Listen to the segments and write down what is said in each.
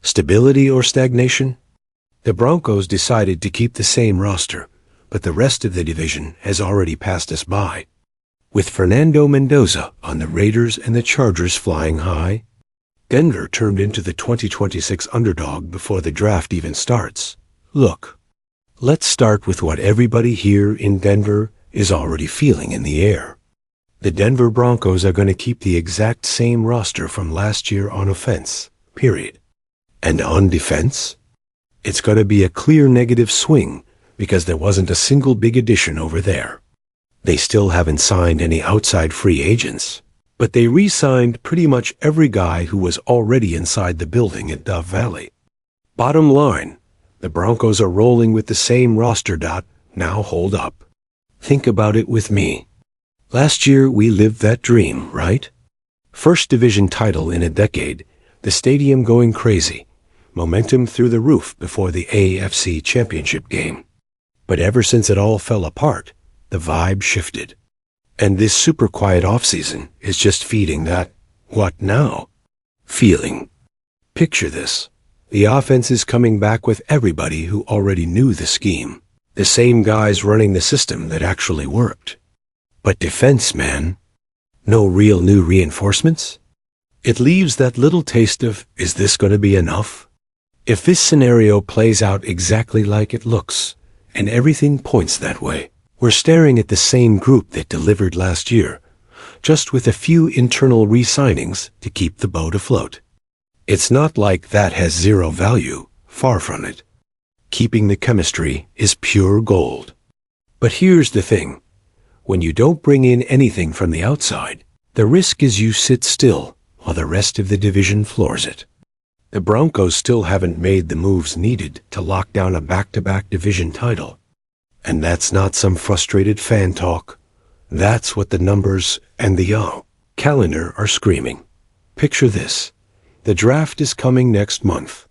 Stability or stagnation? The Broncos decided to keep the same roster, but the rest of the division has already passed us by. With Fernando Mendoza on the Raiders and the Chargers flying high, Denver turned into the 2026 underdog before the draft even starts. Look, let's start with what everybody here in Denver is already feeling in the air. The Denver Broncos are going to keep the exact same roster from last year on offense, period. And on defense, it's going to be a clear negative swing because there wasn't a single big addition over there. They still haven't signed any outside free agents, but they re-signed pretty much every guy who was already inside the building at Dove Valley. Bottom line, the Broncos are rolling with the same roster. Now hold up. Think about it with me. Last year we lived that dream, right? First division title in a decade, the stadium going crazy, momentum through the roof before the AFC Championship game. But ever since it all fell apart, the vibe shifted. And this super quiet offseason is just feeding that, what now? Feeling. Picture this. The offense is coming back with everybody who already knew the scheme. The same guys running the system that actually worked. But defense, man. No real new reinforcements? It leaves that little taste of, is this going to be enough? If this scenario plays out exactly like it looks, and everything points that way, we're staring at the same group that delivered last year, just with a few internal re-signings to keep the boat afloat. It's not like that has zero value, far from it. Keeping the chemistry is pure gold. But here's the thing. When you don't bring in anything from the outside, the risk is you sit still while the rest of the division floors it. The Broncos still haven't made the moves needed to lock down a back-to-back division title. And that's not some frustrated fan talk. That's what the numbers and the calendar are screaming. Picture this. The draft is coming next month.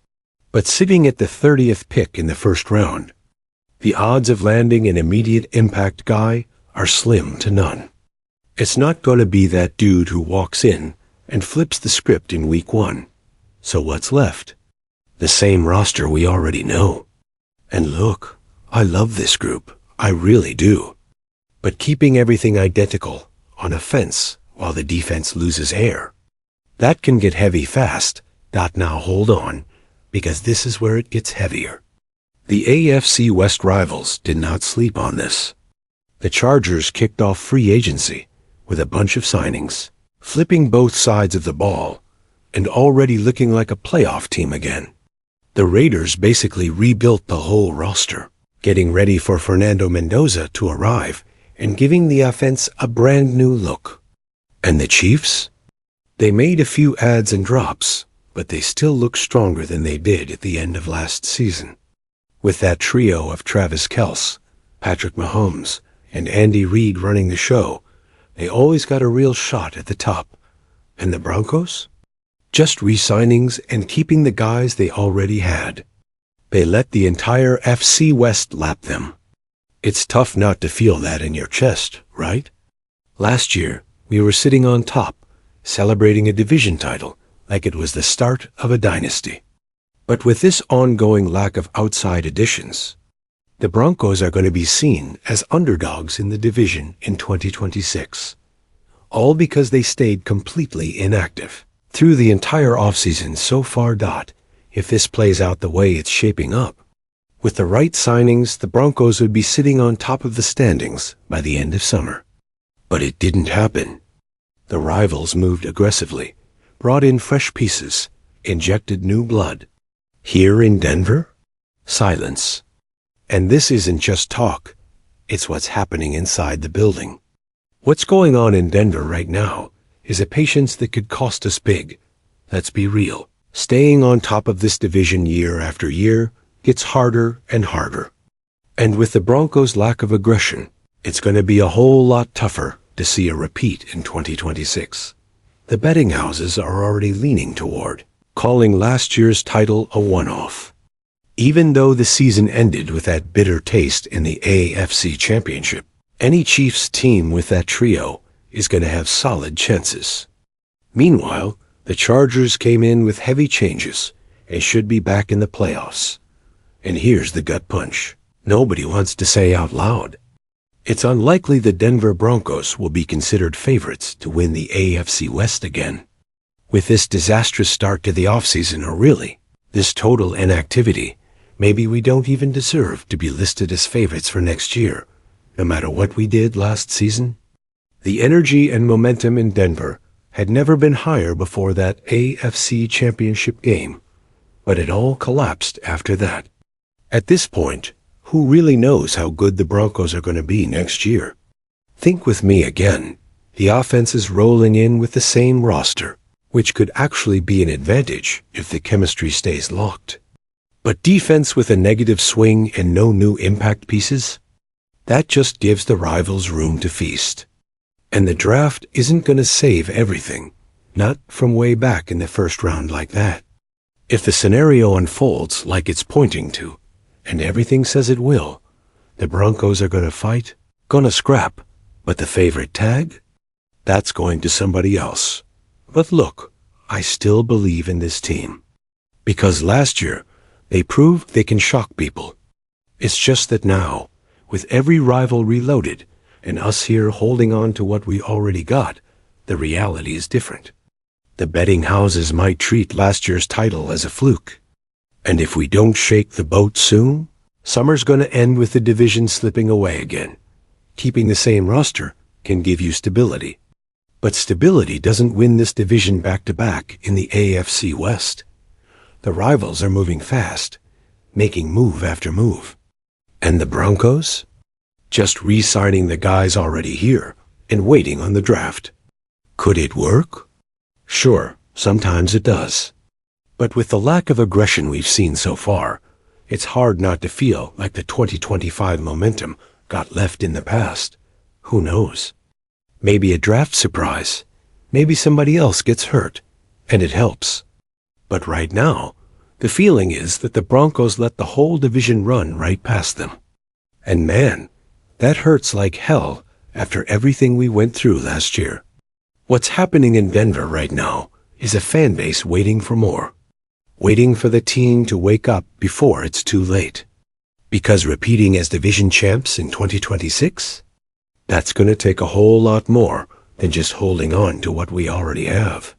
But sitting at the 30th pick in the first round, the odds of landing an immediate impact guy are slim to none. It's not going to be that dude who walks in and flips the script in week 1. So what's left? The same roster we already know. And look, I love this group. I really do. But keeping everything identical on offense while the defense loses air, that can get heavy fast. Now hold on, because this is where it gets heavier. The AFC West rivals did not sleep on this. The Chargers kicked off free agency with a bunch of signings, flipping both sides of the ball, and already looking like a playoff team again. The Raiders basically rebuilt the whole roster, getting ready for Fernando Mendoza to arrive and giving the offense a brand new look. And the Chiefs? They made a few adds and drops, but they still look stronger than they did at the end of last season. With that trio of Travis Kelce, Patrick Mahomes, and Andy Reid running the show, they always got a real shot at the top. And the Broncos? Just re-signings and keeping the guys they already had. They let the entire AFC West lap them. It's tough not to feel that in your chest, right? Last year, we were sitting on top, celebrating a division title like it was the start of a dynasty. But with this ongoing lack of outside additions, the Broncos are going to be seen as underdogs in the division in 2026. All because they stayed completely inactive through the entire offseason so far. If this plays out the way it's shaping up, with the right signings, the Broncos would be sitting on top of the standings by the end of summer. But it didn't happen. The rivals moved aggressively, brought in fresh pieces, injected new blood. Here in Denver? Silence. And this isn't just talk. It's what's happening inside the building. What's going on in Denver right now is a patience that could cost us big. Let's be real. Staying on top of this division year after year gets harder and harder. And with the Broncos' lack of aggression, it's going to be a whole lot tougher to see a repeat in 2026. The betting houses are already leaning toward calling last year's title a one-off. Even though the season ended with that bitter taste in the AFC Championship, any Chiefs team with that trio is going to have solid chances. Meanwhile, the Chargers came in with heavy changes and should be back in the playoffs. And here's the gut punch. Nobody wants to say out loud. It's unlikely the Denver Broncos will be considered favorites to win the AFC West again. With this disastrous start to the offseason, or really, this total inactivity, maybe we don't even deserve to be listed as favorites for next year, no matter what we did last season. The energy and momentum in Denver had never been higher before that AFC Championship game, but it all collapsed after that. At this point, who really knows how good the Broncos are going to be next year? Think with me again. The offense is rolling in with the same roster, which could actually be an advantage if the chemistry stays locked. But defense with a negative swing and no new impact pieces? That just gives the rivals room to feast. And the draft isn't going to save everything, not from way back in the first round like that. If the scenario unfolds like it's pointing to, and everything says it will, the Broncos are going to fight, going to scrap, but the favorite tag? That's going to somebody else. But look, I still believe in this team. Because last year, they proved they can shock people. It's just that now, with every rival reloaded, and us here holding on to what we already got, the reality is different. The betting houses might treat last year's title as a fluke. And if we don't shake the boat soon, summer's going to end with the division slipping away again. Keeping the same roster can give you stability. But stability doesn't win this division back-to-back in the AFC West. The rivals are moving fast, making move after move. And the Broncos? Just re-signing the guys already here and waiting on the draft. Could it work? Sure, sometimes it does. But with the lack of aggression we've seen so far, it's hard not to feel like the 2025 momentum got left in the past. Who knows? Maybe a draft surprise. Maybe somebody else gets hurt, and it helps. But right now, the feeling is that the Broncos let the whole division run right past them. And man, that hurts like hell after everything we went through last year. What's happening in Denver right now is a fan base waiting for more. Waiting for the team to wake up before it's too late. Because repeating as division champs in 2026? That's going to take a whole lot more than just holding on to what we already have.